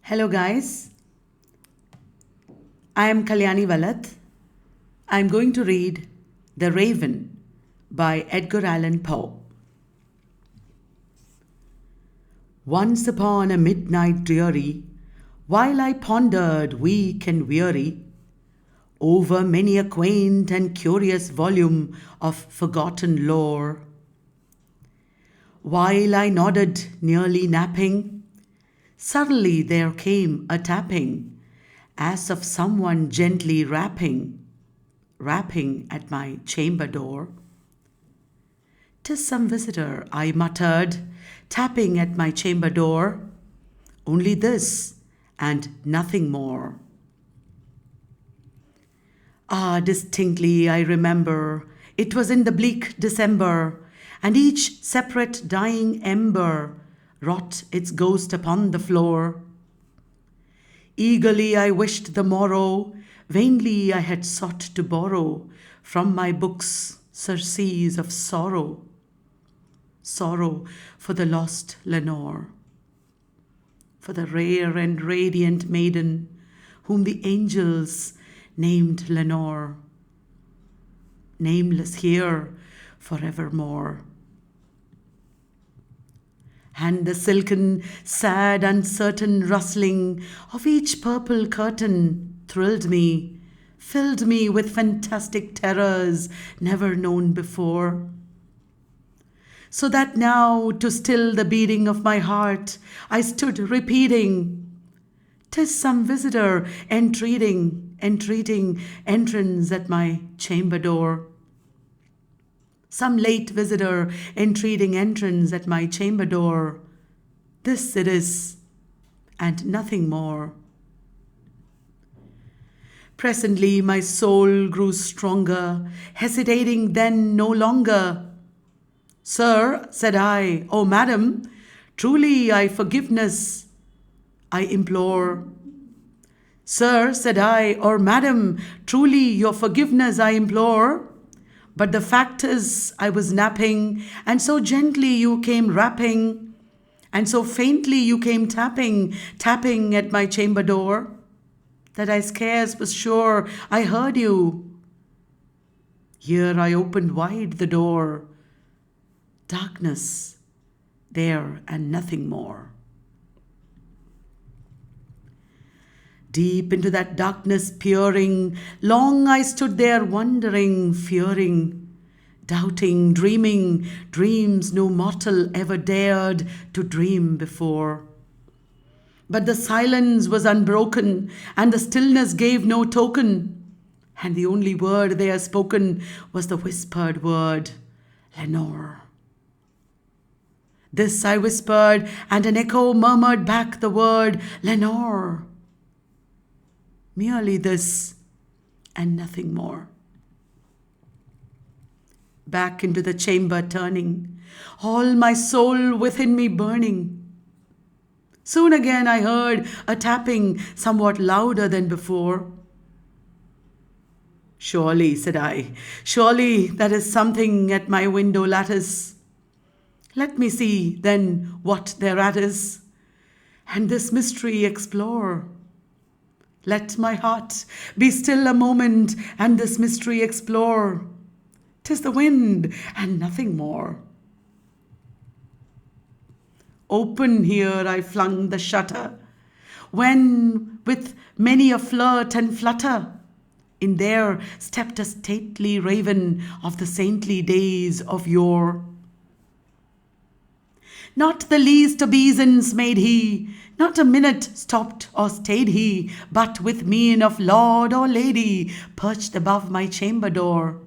Hello guys, I am Kalyani Vallath. I am going to read The Raven by Edgar Allan Poe. Once upon a midnight dreary, while I pondered weak and weary over many a quaint and curious volume of forgotten lore, while I nodded, nearly napping, suddenly there came a tapping, as of someone gently rapping at my chamber door. "'Tis some visitor," I muttered, tapping at my chamber door. "Only this, and nothing more." Distinctly I remember, it was in the bleak December, and each separate dying ember wrought its ghost upon the floor. Eagerly I wished the morrow, vainly I had sought to borrow from my books surcease of sorrow, sorrow for the lost Lenore, for the rare and radiant maiden whom the angels named Lenore, nameless here forevermore. And the silken, sad, uncertain rustling of each purple curtain thrilled me, filled me with fantastic terrors never known before. So that now, to still the beating of my heart, I stood repeating, "'Tis some visitor entreating entrance at my chamber door." Some late visitor entreating entrance at my chamber door. This it is, and nothing more. Presently my soul grew stronger, hesitating then no longer. "Sir," said I, "oh madam, truly forgiveness I implore." "Sir," said I, "or madam, truly your forgiveness I implore. But the fact is, I was napping, and so gently you came rapping, and so faintly you came tapping at my chamber door, that I scarce was sure I heard you. Here I opened wide the door. Darkness there and nothing more." Deep into that darkness peering, long I stood there wondering, fearing, doubting, dreaming dreams no mortal ever dared to dream before. But the silence was unbroken, and the stillness gave no token, and the only word there spoken was the whispered word, "Lenore." This I whispered, and an echo murmured back the word, "Lenore." Merely this, and nothing more. Back into the chamber turning, all my soul within me burning. Soon again I heard a tapping somewhat louder than before. "Surely," said I, "surely that is something at my window lattice. Let me see, then, what thereat is, and this mystery explore. Let my heart be still a moment, and this mystery explore. 'Tis the wind, and nothing more." Open here I flung the shutter, when with many a flirt and flutter, in there stepped a stately raven of the saintly days of yore. Not the least obeisance made he, not a minute stopped or stayed he, but with mien of lord or lady perched above my chamber door,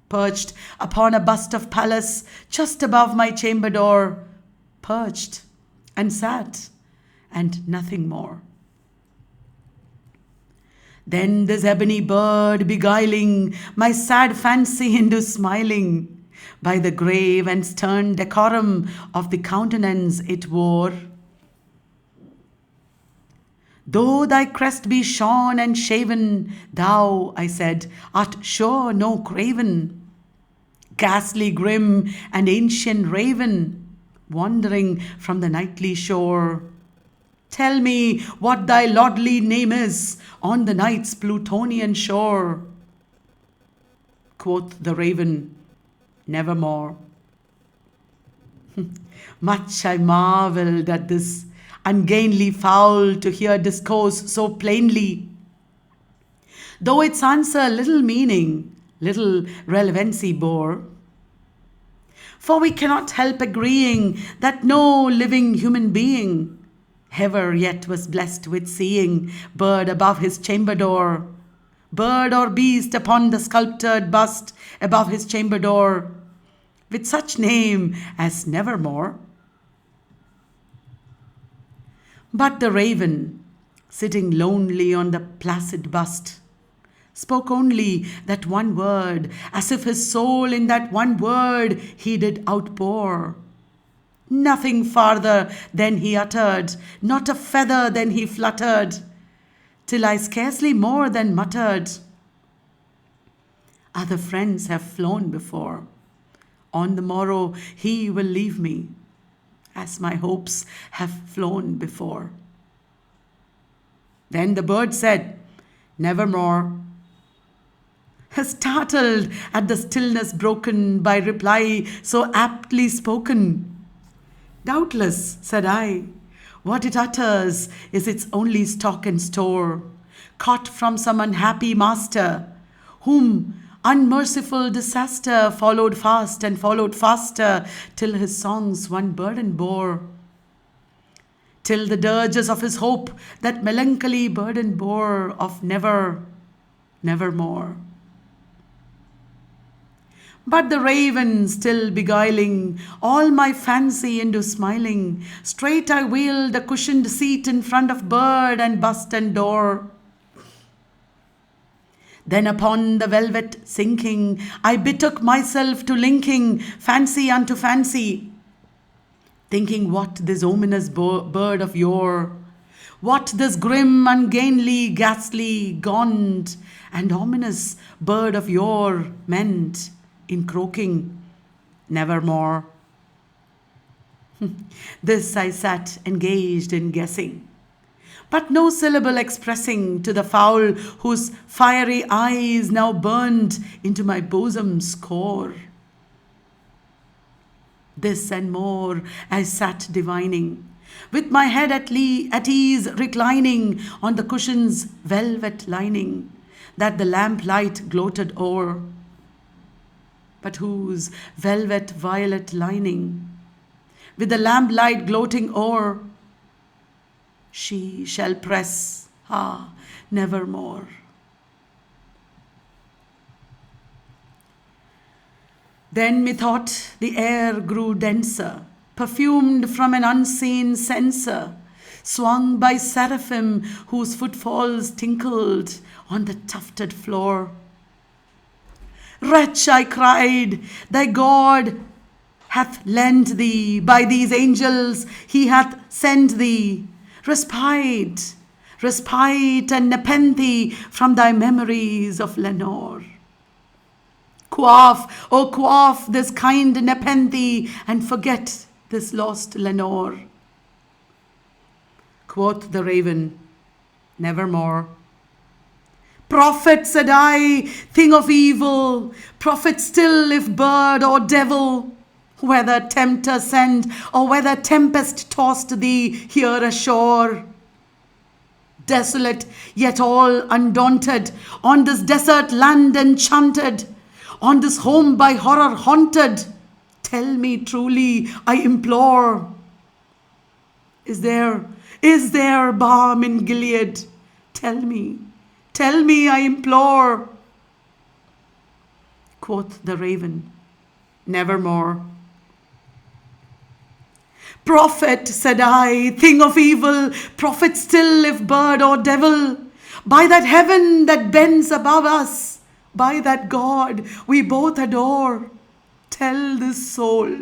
perched upon a bust of Pallas just above my chamber door, perched and sat, and nothing more. Then this ebony bird beguiling my sad fancy into smiling, by the grave and stern decorum of the countenance it wore. "Though thy crest be shorn and shaven, thou," I said, "art sure no craven, ghastly grim and ancient raven, wandering from the nightly shore. Tell me what thy lordly name is on the night's Plutonian shore. Quoth the raven, nevermore. Much I marvelled at this ungainly fowl to hear discourse so plainly, though its answer little meaning, little relevancy bore. For we cannot help agreeing that no living human being ever yet was blessed with seeing bird above his chamber door, bird or beast upon the sculptured bust above his chamber door, with such name as nevermore. But the raven, sitting lonely on the placid bust, spoke only that one word, as if his soul in that one word he did outpour. Nothing farther than he uttered, not a feather than he fluttered, till I scarcely more than muttered, other friends have flown before. On the morrow he will leave me, as my hopes have flown before. Then the bird said, nevermore. Startled at the stillness broken by reply so aptly spoken. Doubtless, said I, what it utters is its only stock and store, caught from some unhappy master, whom unmerciful disaster followed fast and followed faster, till his songs one burden bore. Till the dirges of his hope that melancholy burden bore of never, nevermore. But the raven still beguiling all my fancy into smiling, straight I wheeled a cushioned seat in front of bird and bust and door. Then upon the velvet sinking, I betook myself to linking fancy unto fancy, thinking what this ominous bird of yore, what this grim, ungainly, ghastly, gaunt, and ominous bird of yore meant in croaking, nevermore. This I sat engaged in guessing, but no syllable expressing to the fowl whose fiery eyes now burned into my bosom's core. This and more I sat divining, with my head at ease reclining on the cushion's velvet lining, that the lamplight gloated o'er, but whose velvet violet lining, with the lamplight gloating o'er, she shall press, nevermore. Then methought the air grew denser, perfumed from an unseen censer, swung by seraphim whose footfalls tinkled on the tufted floor. Wretch, I cried, thy God hath lent thee, by these angels he hath sent thee, respite, respite and nepenthe from thy memories of Lenore. Quaff, oh quaff this kind nepenthe, and forget this lost Lenore. Quoth the raven, nevermore. Prophet, said I, thing of evil, prophet still if bird or devil, whether tempter sent or whether tempest tossed thee here ashore. Desolate, yet all undaunted, on this desert land enchanted, on this home by horror haunted, tell me truly, I implore, is there balm in Gilead? Tell me, I implore. Quoth the raven, nevermore. Prophet, said I, thing of evil, prophet still if bird or devil, by that heaven that bends above us, by that God we both adore, tell this soul,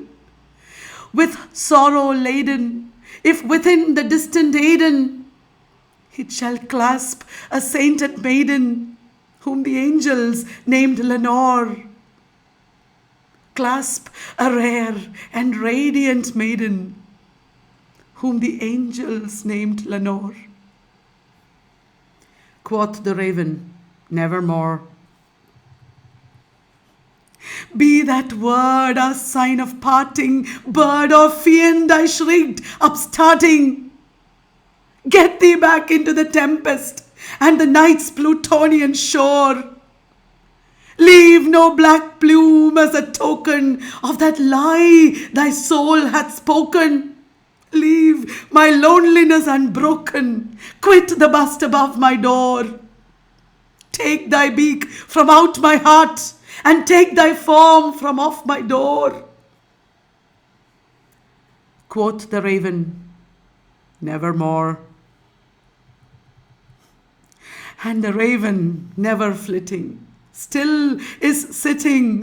with sorrow laden, if within the distant Eden, it shall clasp a sainted maiden, whom the angels named Lenore. Clasp a rare and radiant maiden, whom the angels named Lenore. Quoth the raven, nevermore. Be that word a sign of parting, bird or fiend, I shrieked, upstarting. Get thee back into the tempest and the night's Plutonian shore. Leave no black plume as a token of that lie thy soul hath spoken. Leave my loneliness unbroken. Quit the bust above my door. Take thy beak from out my heart and take thy form from off my door. Quoth the raven, nevermore. And the raven, never flitting, still is sitting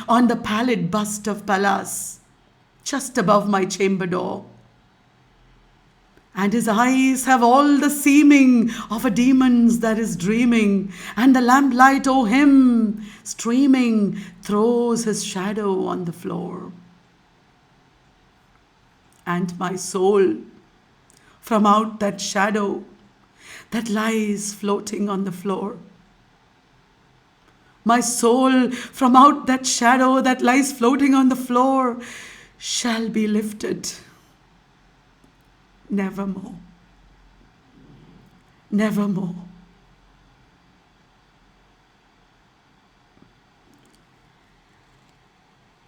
on the pallid bust of Pallas, just above my chamber door. And his eyes have all the seeming of a demon's that is dreaming, and the lamplight o'er him, streaming, throws his shadow on the floor. And my soul, from out that shadow that lies floating on the floor, my soul, from out that shadow that lies floating on the floor, shall be lifted nevermore. Nevermore.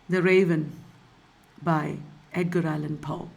The Raven by Edgar Allan Poe.